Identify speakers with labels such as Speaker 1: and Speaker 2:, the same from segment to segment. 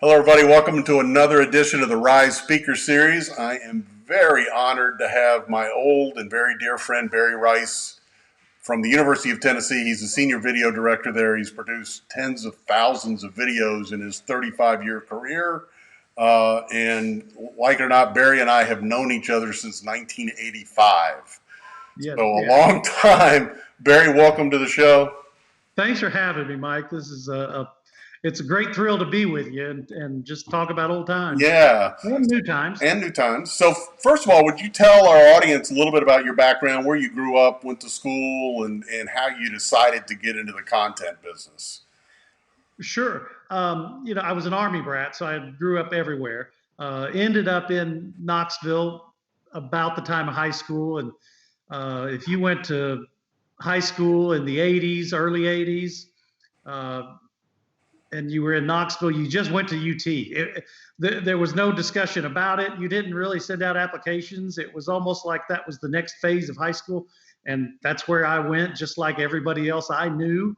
Speaker 1: Hello, everybody. Welcome to another edition of the Rise Speaker Series. I am very honored to have my old and very dear friend Barry Rice from the University of Tennessee. He's a senior video director there. He's produced tens of thousands of videos in his 35-year career. And like it or not, Barry and I have known each other since 1985.
Speaker 2: Yeah,
Speaker 1: So a
Speaker 2: yeah.
Speaker 1: long time. Barry, welcome to the show.
Speaker 2: Thanks for having me, Mike. This is it's a great thrill to be with you and just talk about old times
Speaker 1: Yeah.
Speaker 2: and new times.
Speaker 1: And new times. So, first of all, would you tell our audience a little bit about your background, where you grew up, went to school, and how you decided to get into the content business?
Speaker 2: Sure. I was an Army brat, so I grew up everywhere. Ended up in Knoxville about the time of high school, and if you went to high school in the '80s, early '80s, and you were in Knoxville, you just went to UT. There was no discussion about it. You didn't really send out applications. It was almost like that was the next phase of high school. And that's where I went, just like everybody else I knew.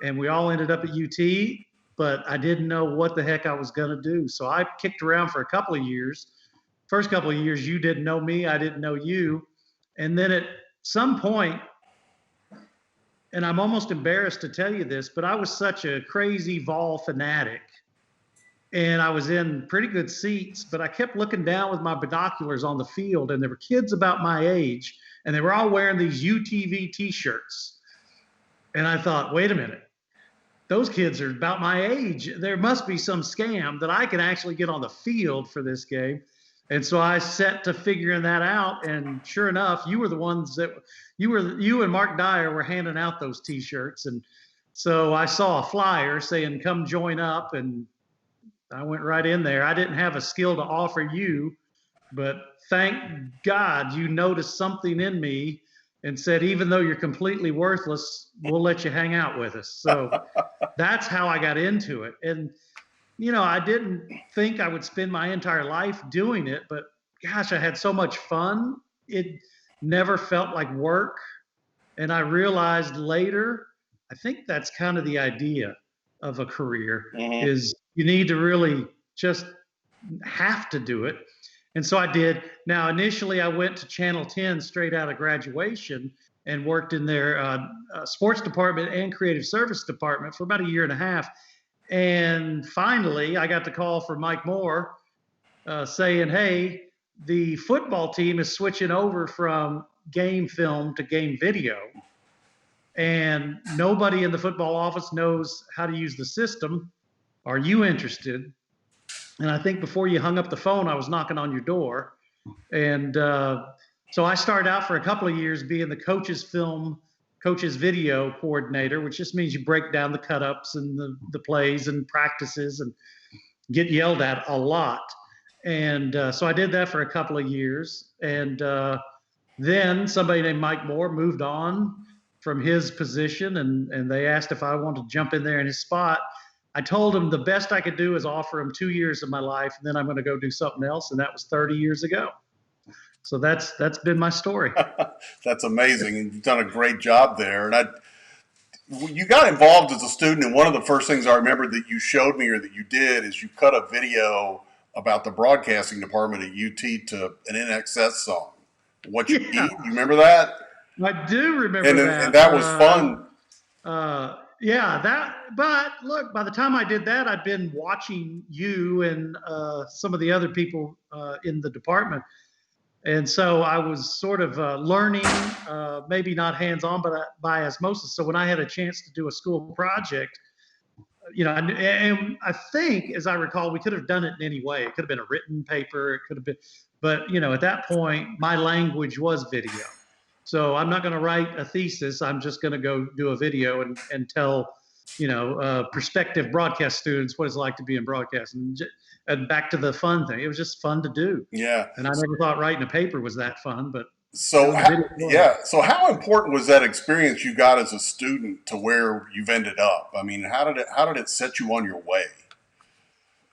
Speaker 2: And we all ended up at UT, but I didn't know what the heck I was going to do. So I kicked around for a couple of years. First couple of years, you didn't know me, I didn't know you. And then at some point, and I'm almost embarrassed to tell you this, but I was such a crazy Vol fanatic. And I was in pretty good seats, but I kept looking down with my binoculars on the field, and there were kids about my age, and they were all wearing these UTV t-shirts. And I thought, wait a minute, those kids are about my age. There must be some scam that I can actually get on the field for this game. And so I set to figuring that out. And sure enough, you were the ones that you and Mark Dyer were handing out those T-shirts. And so I saw a flyer saying, "Come join up," and I went right in there. I didn't have a skill to offer you, but thank God you noticed something in me and said, even though you're completely worthless, we'll let you hang out with us. So that's how I got into it. And I didn't think I would spend my entire life doing it, but gosh, I had so much fun. It never felt like work. And I realized later, I think that's kind of the idea of a career
Speaker 1: Mm-hmm.
Speaker 2: is you need to really just have to do it. And so I did. Now, initially, I went to Channel 10 straight out of graduation and worked in their sports department and creative service department for about a year and a half. And finally, I got the call from Mike Moore saying, "Hey, the football team is switching over from game film to game video. And nobody in the football office knows how to use the system. Are you interested?" And I think before you hung up the phone, I was knocking on your door. And so I started out for a couple of years being the coach's video coordinator, which just means you break down the cut ups and the plays and practices and get yelled at a lot. And so I did that for a couple of years. And then somebody named Mike Moore moved on from his position, and they asked if I wanted to jump in there in his spot. I told him the best I could do is offer him 2 years of my life, and then I'm going to go do something else. And that was 30 years ago. So that's been my story.
Speaker 1: That's amazing, and you've done a great job there. You got involved as a student, and one of the first things I remember that you showed me or that you did is you cut a video about the broadcasting department at UT to an NXS song. What you
Speaker 2: Yeah,
Speaker 1: eat? You remember that?
Speaker 2: I do
Speaker 1: And
Speaker 2: remember
Speaker 1: and
Speaker 2: that.
Speaker 1: that was fun.
Speaker 2: Yeah, that. But look, by the time I did that, I'd been watching you and some of the other people in the department, and so I was sort of learning, maybe not hands-on, but by osmosis. So when I had a chance to do a school project, and I think, as I recall, we could have done it in any way. It could have been a written paper. It could have been, but at that point, my language was video. So I'm not going to write a thesis. I'm just going to go do a video and tell, prospective broadcast students what it's like to be in broadcasting. And back to the fun thing. It was just fun to do.
Speaker 1: Yeah.
Speaker 2: And I never thought writing a paper was that fun, but
Speaker 1: So
Speaker 2: doing video was.
Speaker 1: yeah. So how important was that experience you got as a student to where you've ended up? I mean, how did it set you on your way?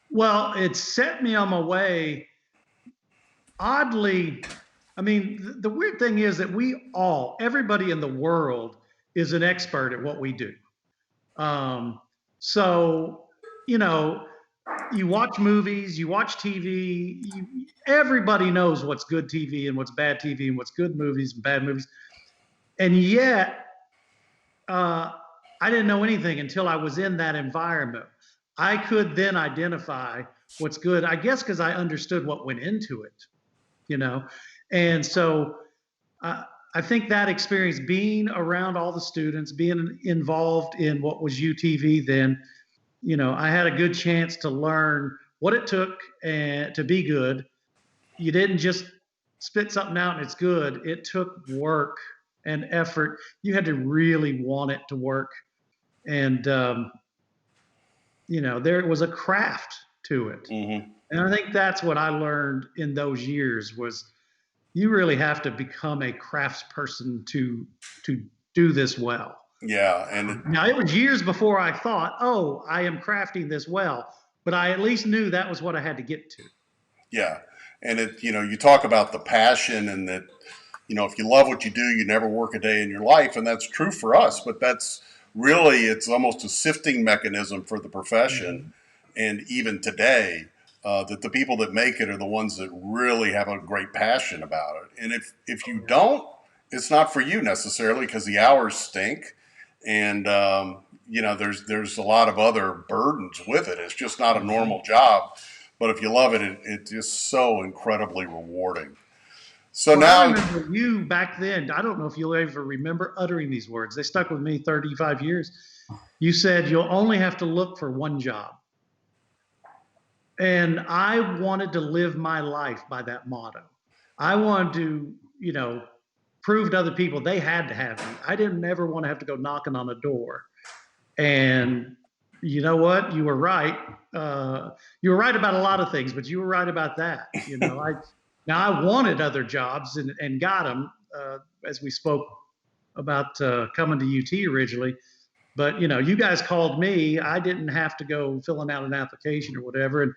Speaker 2: Well, it set me on my way. Oddly, I mean, the weird thing is that everybody in the world is an expert at what we do. Um, so, you know, you watch movies, you watch TV. Everybody knows what's good TV and what's bad TV and what's good movies and bad movies. And yet, uh, I didn't know anything until I was in that environment. I could then identify what's good, I guess, because I understood what went into it, you know? And so uh, I think that experience, being around all the students, being involved in what was UTV then, I had a good chance to learn what it took and to be good. You didn't just spit something out and it's good. It took work and effort. You had to really want it to work. And, there was a craft to it.
Speaker 1: Mm-hmm.
Speaker 2: And I think that's what I learned in those years was you really have to become a craftsperson to do this well.
Speaker 1: Yeah, and
Speaker 2: Now, it was years before I thought, oh, I am crafting this well, but I at least knew that was what I had to get to.
Speaker 1: yeah, and you talk about the passion and that, if you love what you do, you never work a day in your life, and that's true for us. But that's really, it's almost a sifting mechanism for the profession,
Speaker 2: Mhm.
Speaker 1: and even today, that the people that make it are the ones that really have a great passion about it. And if you don't, it's not for you necessarily because the hours stink, and there's a lot of other burdens with it. It's just not a normal job. But if you love it, it's just so incredibly rewarding. So
Speaker 2: Well, I
Speaker 1: now,
Speaker 2: remember you back then. I don't know if you'll ever remember uttering these words. They stuck with me 35 years. You said you'll only have to look for one job. And I wanted to live my life by that motto. I wanted to, prove to other people they had to have me. I didn't ever want to have to go knocking on a door. And you know what? You were right. You were right about a lot of things, but you were right about that. I wanted other jobs and got them, as we spoke about coming to UT originally. But you guys called me. I didn't have to go filling out an application or whatever.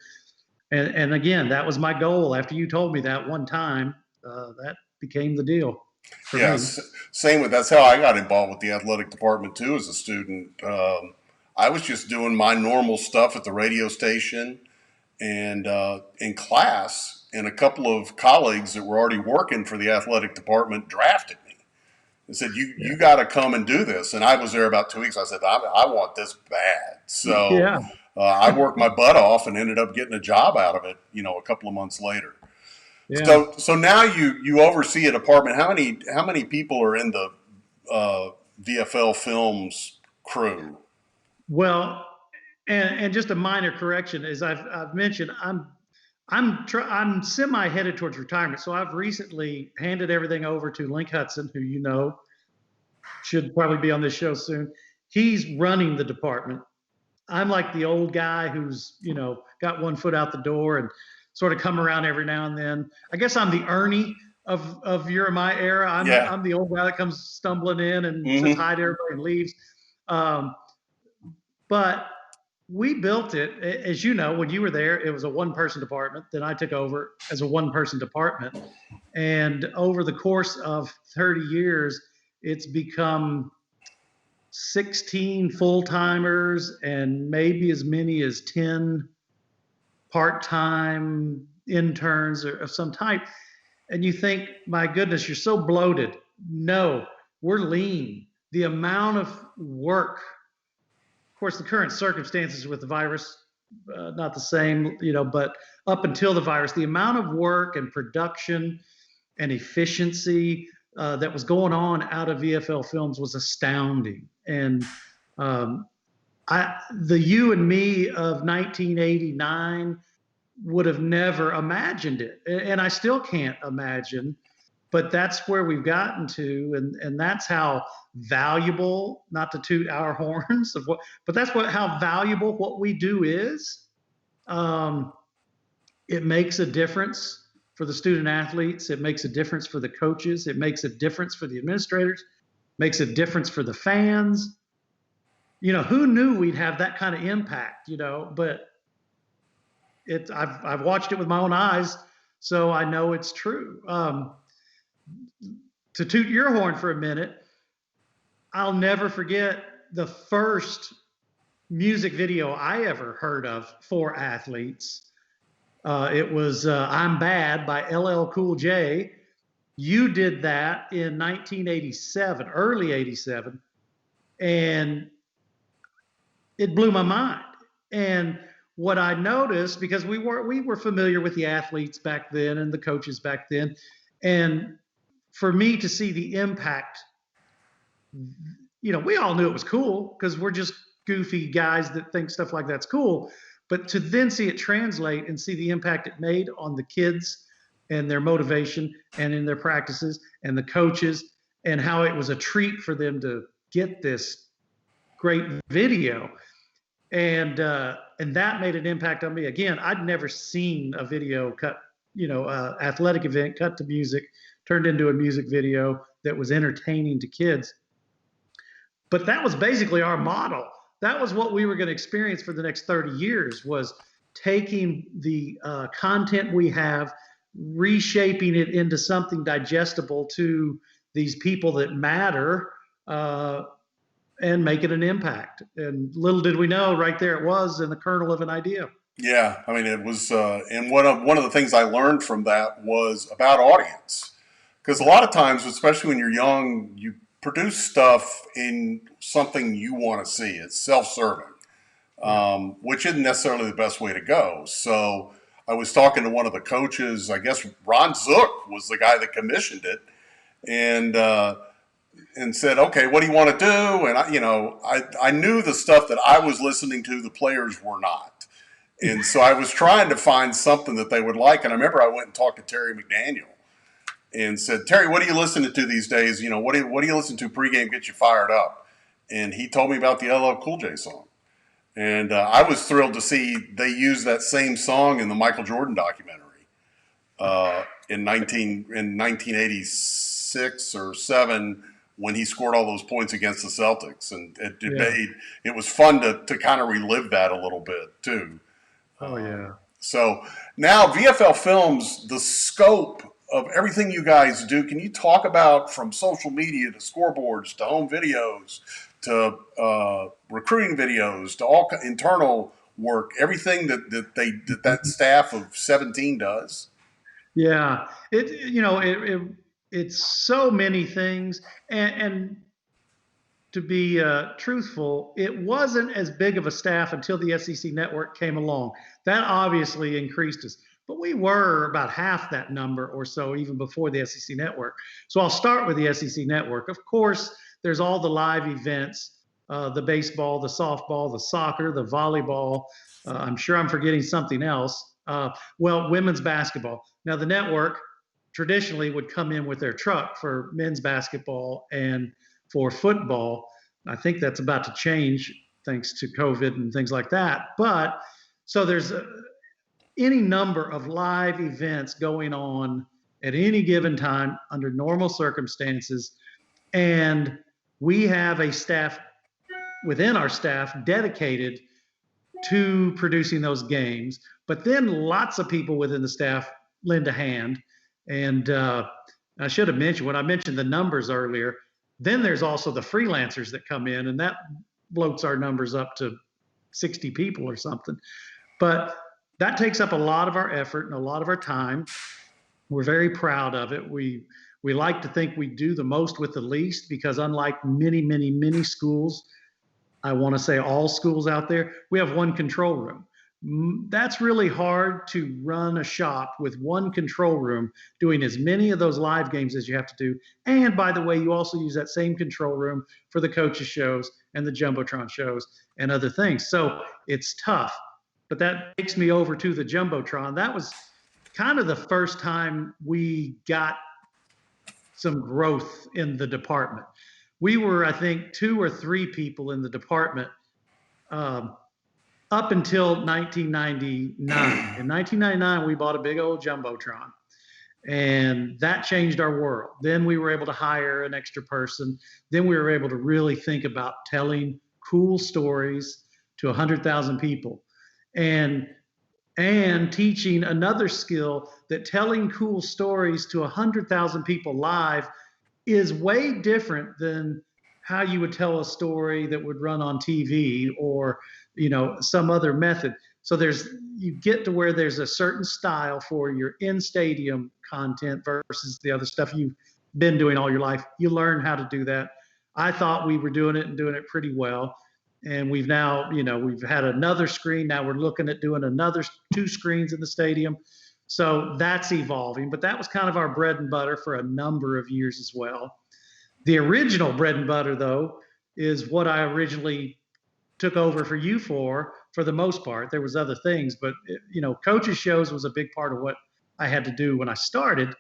Speaker 2: And again, that was my goal. After you told me that one time, that became the deal for me.
Speaker 1: yes, same with that's how I got involved with the athletic department too as a student. I was just doing my normal stuff at the radio station and in class, and a couple of colleagues that were already working for the athletic department drafted me and said, "You got to come and do this." And I was there about 2 weeks. I said, "I want this bad." So
Speaker 2: Yeah.
Speaker 1: I worked my butt off and ended up getting a job out of it. A couple of months later.
Speaker 2: Yeah.
Speaker 1: So now you oversee a department. How many people are in the VFL Films crew?
Speaker 2: Well, and just a minor correction, as I've mentioned, I'm semi headed towards retirement. So I've recently handed everything over to Link Hudson, who should probably be on this show soon. He's running the department. I'm like the old guy who's got one foot out the door and sort of come around every now and then. I guess I'm the Ernie of your and my era. I'm
Speaker 1: Yeah.
Speaker 2: I'm the old guy that comes stumbling in and says
Speaker 1: Mm-hmm.
Speaker 2: hi to everybody and leaves. Um, but we built it, as you know, when you were there, it was a one person department. Then I took over as a one person department. And over the course of 30 years, it's become 16 full timers and maybe as many as 10 part time interns or of some type. And you think, my goodness, you're so bloated. No, we're lean. The amount of work, of course, the current circumstances with the virus, not the same, but up until the virus, the amount of work and production and efficiency that was going on out of VFL Films was astounding. And um, the you and me of 1989 would have never imagined it, and I still can't imagine. But that's where we've gotten to, and that's how valuable. Not to toot our horns of what, but that's how valuable what we do is. Um, it makes a difference for the student athletes. It makes a difference for the coaches. It makes a difference for the administrators. Makes a difference for the fans. Who knew we'd have that kind of impact? But I've watched it with my own eyes, so I know it's true. To toot your horn for a minute, I'll never forget the first music video I ever heard of for athletes. It was I'm Bad by LL Cool J. You did that in 1987, early 87, and it blew my mind. And what I noticed, because we were familiar with the athletes back then and the coaches back then, and for me to see the impact, we all knew it was cool because we're just goofy guys that think stuff like that's cool. But to then see it translate and see the impact it made on the kids and their motivation and in their practices and the coaches, and how it was a treat for them to get this great video, and that made an impact on me. Again, I'd never seen a video cut, athletic event cut to music, turned into a music video that was entertaining to kids. But that was basically our model. That was what we were going to experience for the next 30 years, was taking the content we have, reshaping it into something digestible to these people that matter, and make it an impact. And little did we know, right there it was in the kernel of an idea.
Speaker 1: Yeah, I mean, it was, and one of the things I learned from that was about audience, because a lot of times, especially when you're young, you produce stuff in something you want to see. It's self-serving, which isn't necessarily the best way to go. So I was talking to one of the coaches. I guess Ron Zook was the guy that commissioned it, and said, "Okay, what do you want to do?" And I knew the stuff that I was listening to, the players were not. And so I was trying to find something that they would like. And I remember I went and talked to Terry McDaniel and said, "Terry, what are you listening to these days? What do you listen to pregame, get you fired up?" And he told me about the LL Cool J song. And I was thrilled to see they used that same song in the Michael Jordan documentary in 1986 or 7, when he scored all those points against the Celtics. And it was fun to kind of relive that a little bit too.
Speaker 2: Oh, yeah.
Speaker 1: So now VFL Films, the scope of everything you guys do, can you talk about, from social media to scoreboards to home videos to recruiting videos to all internal work, everything that staff of 17 does?
Speaker 2: Yeah, it's so many things, and to be truthful, it wasn't as big of a staff until the SEC network came along. That obviously increased us, but we were about half that number or so even before the SEC network. So I'll start with the SEC network. Of course, there's all the live events, the baseball, the softball, the soccer, the volleyball. I'm sure I'm forgetting something else. Women's basketball. Now, the network traditionally would come in with their truck for men's basketball and for football. I think that's about to change thanks to COVID and things like that. But so there's any number of live events going on at any given time under normal circumstances. And we have a staff within our staff dedicated to producing those games. But then lots of people within the staff lend a hand. And I should have mentioned, when I mentioned the numbers earlier, then there's also the freelancers that come in, and that bloats our numbers up to 60 people or something. But that takes up a lot of our effort and a lot of our time. We're very proud of it. We like to think we do the most with the least, because unlike many, many, many schools, I want to say all schools out there, we have one control room. That's really hard to run a shop with one control room, doing as many of those live games as you have to do. And by the way, you also use that same control room for the coaches shows and the Jumbotron shows and other things. So it's tough. But that takes me over to the Jumbotron. That was kind of the first time we got some growth in the department. We were, I think, 2 or 3 people in the department up until 1999. In 1999, we bought a big old Jumbotron, and that changed our world. Then we were able to hire an extra person. Then we were able to really think about telling cool stories to 100,000 people, and teaching another skill, that telling cool stories to 100,000 people live is way different than how you would tell a story that would run on TV, or some other method. So you get to where there's a certain style for your in stadium content versus the other stuff you've been doing all your life. You learn how to do that. I thought we were doing it and doing it pretty well. And we've now, we've had another screen. Now we're looking at doing another 2 screens in the stadium. So that's evolving. But that was kind of our bread and butter for a number of years as well. The original bread and butter, though, is what I originally took over for you for the most part. There was other things, but coaches shows was a big part of what I had to do when I started.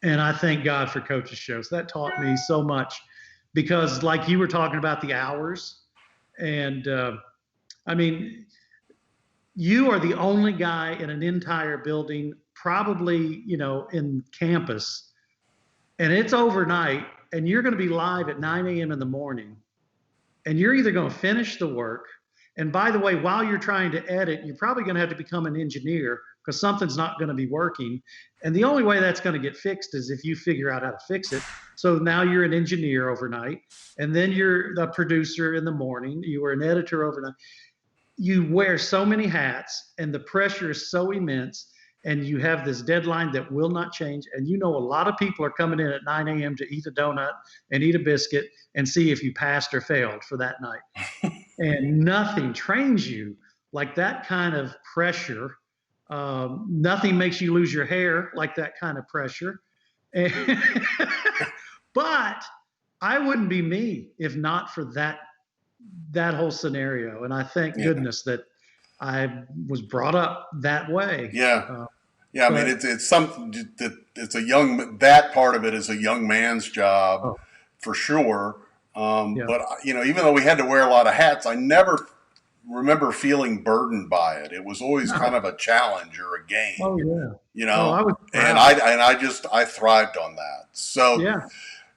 Speaker 2: And I thank God for coaches shows. That taught me so much, because like you were talking about the hours, and I mean, you are the only guy in an entire building, probably, in campus, and it's overnight, and you're going to be live at 9 a.m. in the morning, and you're either going to finish the work. And by the way, while you're trying to edit, you're probably going to have to become an engineer, because something's not going to be working. And the only way that's going to get fixed is if you figure out how to fix it. So now you're an engineer overnight, and then you're the producer in the morning. You were an editor overnight. You wear so many hats, and the pressure is so immense, and you have this deadline that will not change. And a lot of people are coming in at 9 a.m. to eat a donut and eat a biscuit and see if you passed or failed for that night. And nothing trains you like that kind of pressure. Nothing makes you lose your hair like that kind of pressure. But I wouldn't be me if not for that whole scenario. And I thank goodness that I was brought up that way.
Speaker 1: Yeah. I mean, it's something that that part of it is a young man's job for sure. But even though we had to wear a lot of hats, I never remember feeling burdened by it. It was always kind of a challenge or a game.
Speaker 2: Oh yeah.
Speaker 1: I was proud. I thrived on that. So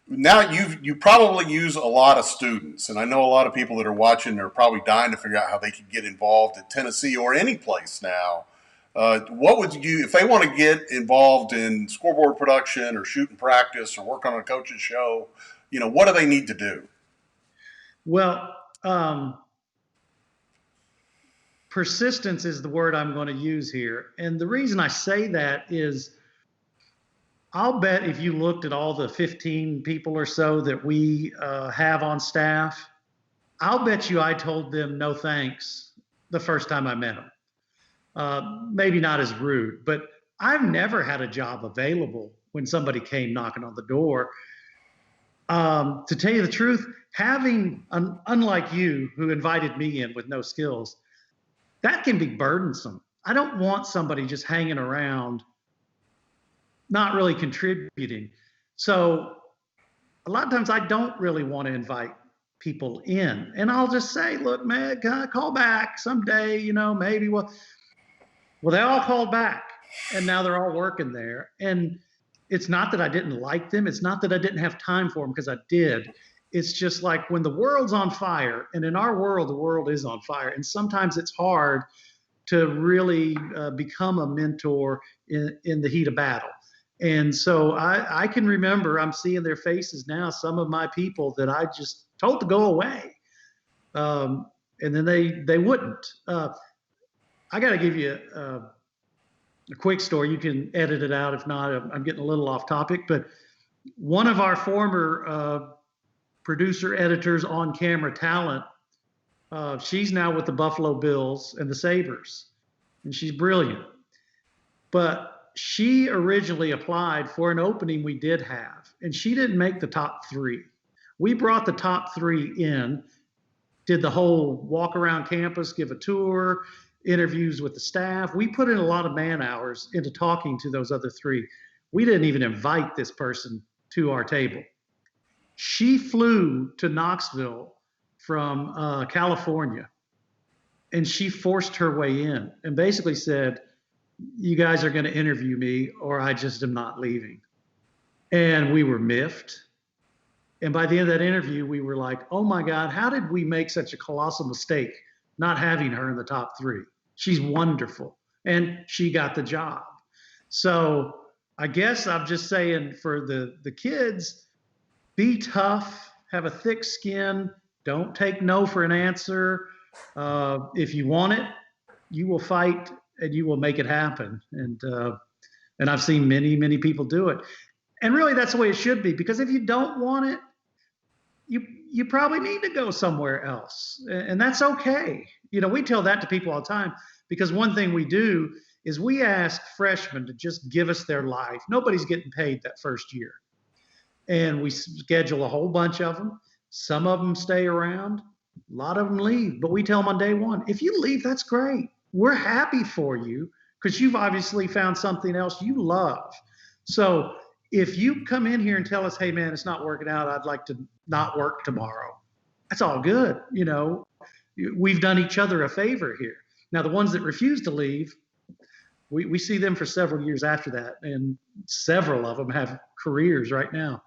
Speaker 1: now you probably use a lot of students, and I know a lot of people that are watching are probably dying to figure out how they can get involved at Tennessee or any place now. What would you, if they want to get involved in scoreboard production or shooting practice or work on a coach's show, what do they need to do?
Speaker 2: Well, persistence is the word I'm going to use here. And the reason I say that is, I'll bet if you looked at all the 15 people or so that we have on staff, I'll bet you I told them no thanks the first time I met them. Maybe not as rude, but I've never had a job available when somebody came knocking on the door. To tell you the truth, unlike you, who invited me in with no skills, that can be burdensome. I don't want somebody just hanging around, not really contributing. So a lot of times I don't really want to invite people in, and I'll just say, look, man, can I call back someday? Maybe. Well, they all called back, and now they're all working there. And it's not that I didn't like them. It's not that I didn't have time for them, because I did. It's just like when the world's on fire, and in our world, the world is on fire. And sometimes it's hard to really become a mentor in the heat of battle. And so I can remember, I'm seeing their faces now, some of my people that I just told to go away. And then they wouldn't. I got to give you a quick story. You can edit it out. If not, I'm getting a little off topic. But one of our former producer editors, on camera talent, she's now with the Buffalo Bills and the Sabres, and she's brilliant. But she originally applied for an opening we did have, and she didn't make the top 3. We brought the top 3 in, did the whole walk around campus, give a tour, interviews with the staff. We put in a lot of man hours into talking to those other 3. We didn't even invite this person to our table. She flew to Knoxville from California, and she forced her way in and basically said, you guys are going to interview me or I just am not leaving. And we were miffed. And by the end of that interview, we were like, oh my God, how did we make such a colossal mistake not having her in the top 3? She's wonderful. And she got the job. So I guess I'm just saying, for the kids, be tough, have a thick skin. Don't take no for an answer. If you want it, you will fight and you will make it happen. And I've seen many people do it. And really, that's the way it should be. Because if you don't want it, you probably need to go somewhere else, and that's okay. We tell that to people all the time, because one thing we do is we ask freshmen to just give us their life. Nobody's getting paid that first year, and we schedule a whole bunch of them. Some of them stay around, a lot of them leave, but we tell them on day one, if you leave, that's great. We're happy for you because you've obviously found something else you love. So if you come in here and tell us, hey man, it's not working out, I'd like to not work tomorrow, that's all good. We've done each other a favor here. Now, the ones that refuse to leave, we see them for several years after that, and several of them have careers right now.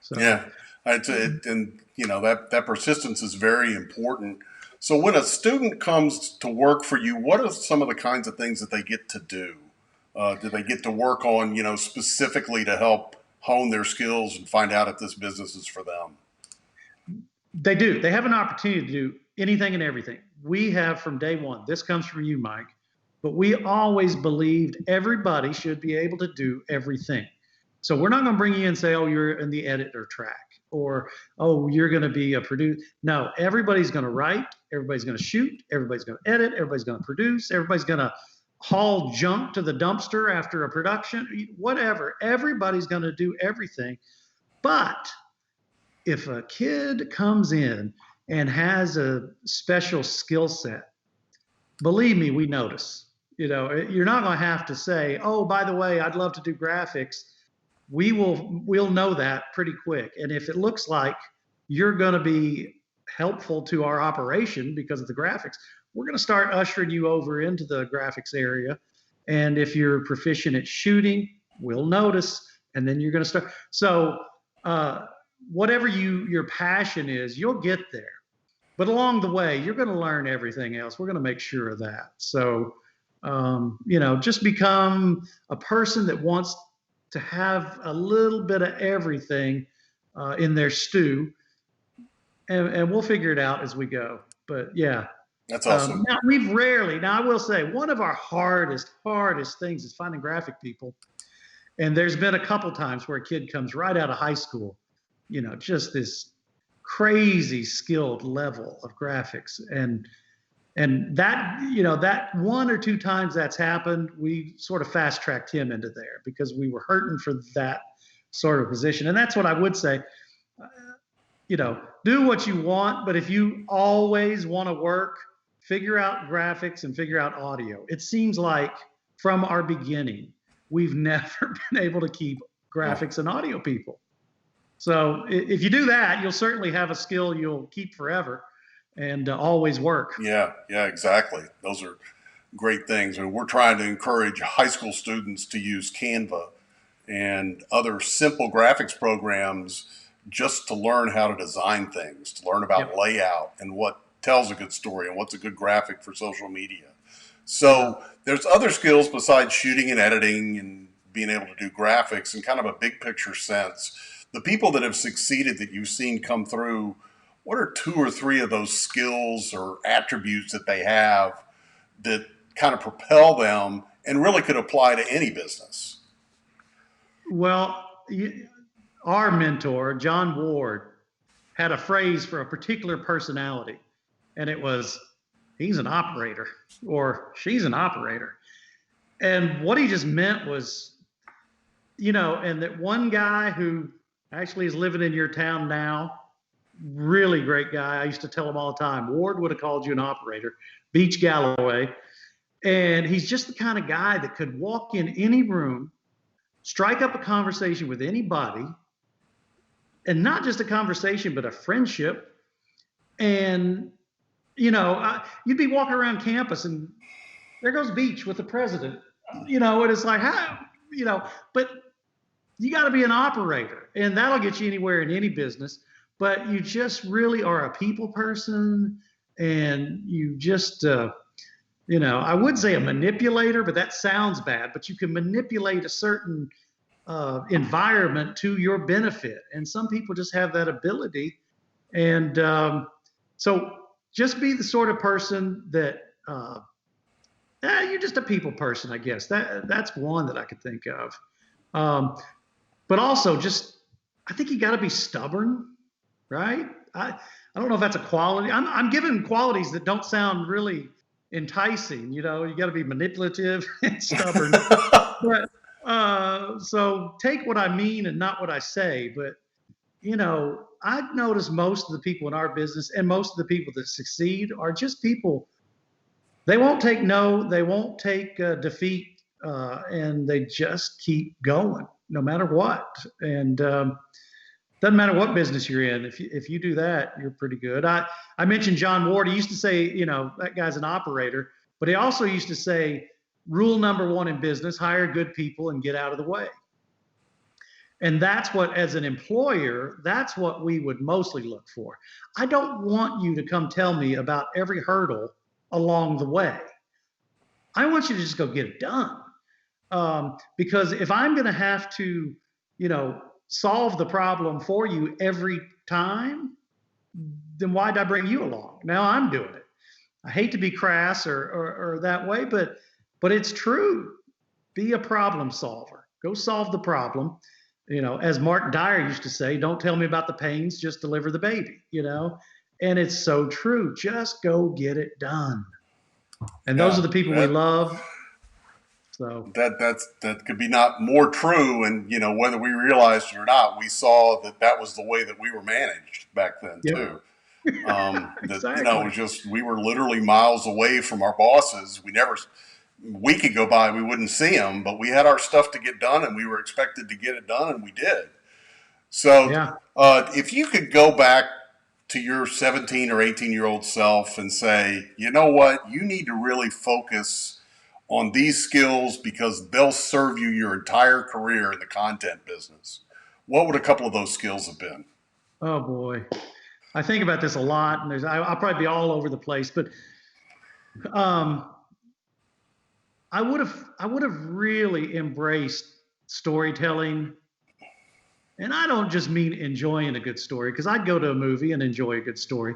Speaker 2: So
Speaker 1: yeah, and that persistence is very important. So when a student comes to work for you, what are some of the kinds of things that they get to do? Do they get to work on, specifically to help hone their skills and find out if this business is for them?
Speaker 2: they do. They have an opportunity to do anything and everything. We have from day one. This comes from you, Mike. But we always believed everybody should be able to do everything. So we're not going to bring you in and say, oh, you're in the editor track, or, oh, you're going to be a producer. No, everybody's going to write. Everybody's going to shoot. Everybody's going to edit. Everybody's going to produce. Everybody's going to haul junk to the dumpster after a production, whatever. Everybody's going to do everything. But if a kid comes in and has a special skill set, believe me, we notice. You're not going to have to say, oh, by the way, I'd love to do graphics. We'll know that pretty quick. And if it looks like you're going to be helpful to our operation because of the graphics, we're going to start ushering you over into the graphics area. And if you're proficient at shooting, we'll notice, and then you're going to start. So whatever your passion is, you'll get there. But along the way, you're going to learn everything else. We're going to make sure of that. So, just become a person that wants to have a little bit of everything in their stew, and we'll figure it out as we go. But yeah.
Speaker 1: That's awesome.
Speaker 2: Now I will say, one of our hardest things is finding graphic people. And there's been a couple times where a kid comes right out of high school, just this crazy skilled level of graphics. And that, that one or two times that's happened, we sort of fast tracked him into there because we were hurting for that sort of position. And that's what I would say, do what you want, but if you always want to work, figure out graphics and figure out audio. It seems like from our beginning, we've never been able to keep graphics and audio people. So if you do that, you'll certainly have a skill you'll keep forever and always work.
Speaker 1: Yeah, exactly. Those are great things. And we're trying to encourage high school students to use Canva and other simple graphics programs just to learn how to design things, to learn about layout and what tells a good story and what's a good graphic for social media. So there's other skills besides shooting and editing and being able to do graphics in kind of a big picture sense. The people that have succeeded that you've seen come through, what are 2 or 3 of those skills or attributes that they have that kind of propel them and really could apply to any business?
Speaker 2: Well, our mentor, John Ward, had a phrase for a particular personality, and it was, he's an operator, or she's an operator. And what he just meant was, and that one guy who actually is living in your town now, really great guy. I used to tell him all the time, Ward would have called you an operator, Beach Galloway. And he's just the kind of guy that could walk in any room, strike up a conversation with anybody, and not just a conversation, but a friendship. And, you'd be walking around campus and there goes Beach with the president, and it's like, how, but you got to be an operator, and that'll get you anywhere in any business. But you just really are a people person, and you just, I would say a manipulator, but that sounds bad, but you can manipulate a certain environment to your benefit. And some people just have that ability. And so just be the sort of person that you're just a people person, I guess. That's one that I could think of. Um, but also just, I think you got to be stubborn, right? I don't know if that's a quality. I'm giving qualities that don't sound really enticing. You know, you got to be manipulative and stubborn. But so take what I mean and not what I say. But you know, I've noticed most of the people in our business and most of the people that succeed are just people. They won't take no, they won't take defeat, and they just keep going no matter what. And doesn't matter what business you're in. If you do that, you're pretty good. I mentioned John Ward. He used to say, you know, that guy's an operator, but he also used to say, rule number one in business: hire good people and get out of the way. And that's what, as an employer, that's what we would mostly look for. I don't want you to come tell me about every hurdle along the way. I want you to just go get it done. Because if I'm going to have to, you know, solve the problem for you every time, then why did I bring you along? Now I'm doing it. I hate to be crass or that way, but it's true. Be a problem solver. Go solve the problem. You know, as Mark Dyer used to say, don't tell me about the pains, just deliver the baby, you know? And it's so true. Just go get it done. And those
Speaker 1: Yeah,
Speaker 2: are the people we love. So
Speaker 1: that could be not more true. And you know, whether we realized it or not, we saw that that was the way that we were managed back then
Speaker 2: yep.
Speaker 1: too. That you know, it
Speaker 2: Exactly.
Speaker 1: was just we were literally miles away from our bosses. We never a week could go by, we wouldn't see them, but we had our stuff to get done, and we were expected to get it done, and we did. So,
Speaker 2: Yeah.
Speaker 1: if you could go back to your 17 or 18-year-old self and say, you know what, you need to really focus on these skills because they'll serve you your entire career in the content business, what would a couple of those skills have been?
Speaker 2: Oh boy. I think about this a lot, and I'll probably be all over the place, but um, I would have really embraced storytelling. And I don't just mean enjoying a good story, because I'd go to a movie and enjoy a good story.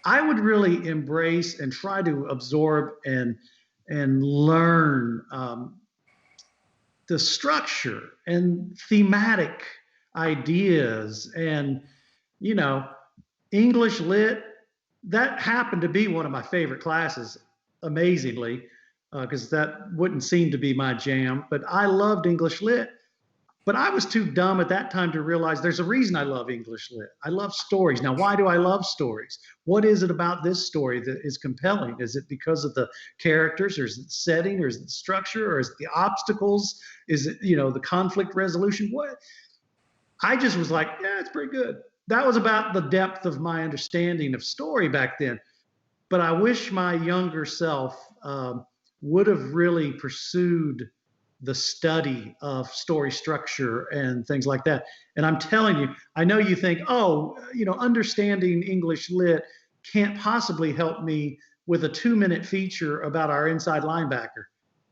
Speaker 2: I would really embrace and try to absorb and learn the structure and thematic ideas. And you know, English lit, that happened to be one of my favorite classes, amazingly, because that wouldn't seem to be my jam. But I loved English lit. But I was too dumb at that time to realize there's a reason I love English lit. I love stories. Now, why do I love stories? What is it about this story that is compelling? Is it because of the characters, or is it the setting, or is it the structure, or is it the obstacles? Is it, you know, the conflict resolution? What? I just was like, yeah, it's pretty good. That was about the depth of my understanding of story back then. But I wish my younger self would have really pursued the study of story structure and things like that. And I'm telling you, I know you think, oh, you know, understanding English lit can't possibly help me with a 2-minute feature about our inside linebacker.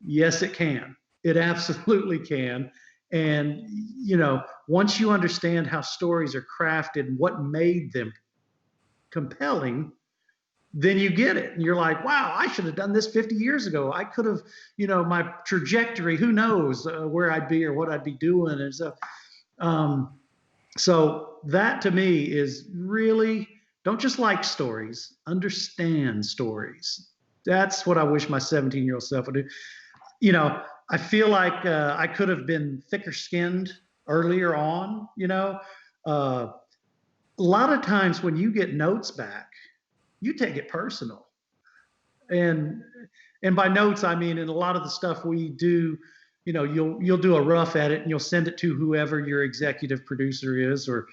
Speaker 2: Yes, it can. It absolutely can. And, you know, once you understand how stories are crafted and what made them compelling, then you get it. And you're like, wow, I should have done this 50 years ago. I could have, you know, my trajectory, who knows where I'd be or what I'd be doing. And um, so that to me is really, don't just like stories, understand stories. That's what I wish my 17-year-old self would do. You know, I feel like I could have been thicker skinned earlier on, you know. A lot of times when you get notes back, you take it personal. And by notes, I mean in a lot of the stuff we do, you know, you'll do a rough edit and you'll send it to whoever your executive producer is, or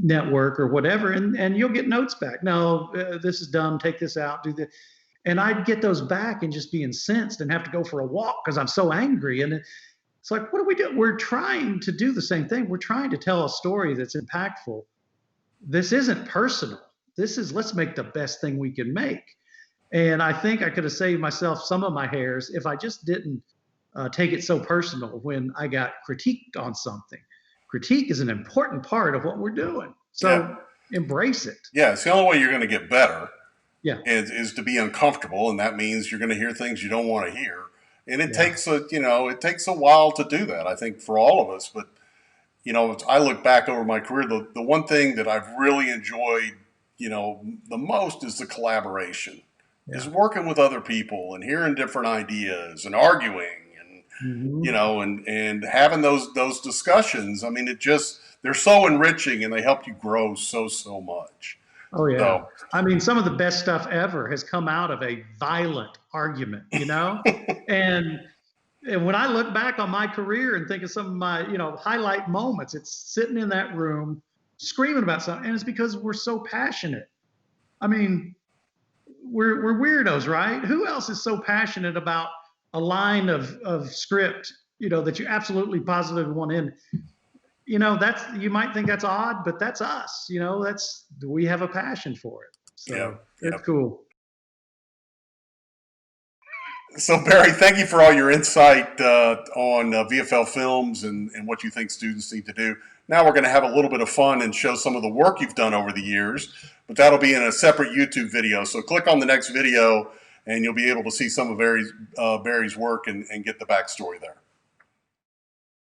Speaker 2: network or whatever, and you'll get notes back. No, this is dumb. Take this out. Do this. And I'd get those back and just be incensed and have to go for a walk because I'm so angry. And it's like, what do we do? We're trying to do the same thing. We're trying to tell a story that's impactful. This isn't personal. This is, let's make the best thing we can make. And I think I could have saved myself some of my hairs if I just didn't take it so personal when I got critiqued on something. Critique is an important part of what we're doing.
Speaker 1: Yeah.
Speaker 2: So embrace it.
Speaker 1: Yeah. It's the only way you're going to get better
Speaker 2: Yeah.
Speaker 1: is to be uncomfortable. And that means you're going to hear things you don't want to hear. And it
Speaker 2: Yeah.
Speaker 1: takes it takes a while to do that, I think, for all of us. But, I look back over my career, the one thing that I've really enjoyed, the most is the collaboration, is
Speaker 2: Yeah.
Speaker 1: working with other people and hearing different ideas and arguing and,
Speaker 2: Mm-hmm.
Speaker 1: and having those discussions. I mean, they're so enriching and they help you grow so much.
Speaker 2: Oh yeah.
Speaker 1: So,
Speaker 2: I mean, some of the best stuff ever has come out of a violent argument, And when I look back on my career and think of some of my, highlight moments, it's sitting in that room screaming about something, and it's because we're so passionate. I mean, we're weirdos, right? Who else is so passionate about a line of script, that you absolutely positively want in? That's, you might think that's odd, but that's us. We have a passion for it.
Speaker 1: yeah,
Speaker 2: So
Speaker 1: yeah.
Speaker 2: it's cool.
Speaker 1: So, Barry, thank you for all your insight on VFL films and what you think students need to do. Now we're going to have a little bit of fun and show some of the work you've done over the years, but that'll be in a separate YouTube video. So click on the next video and you'll be able to see some of Barry's work and get the backstory there.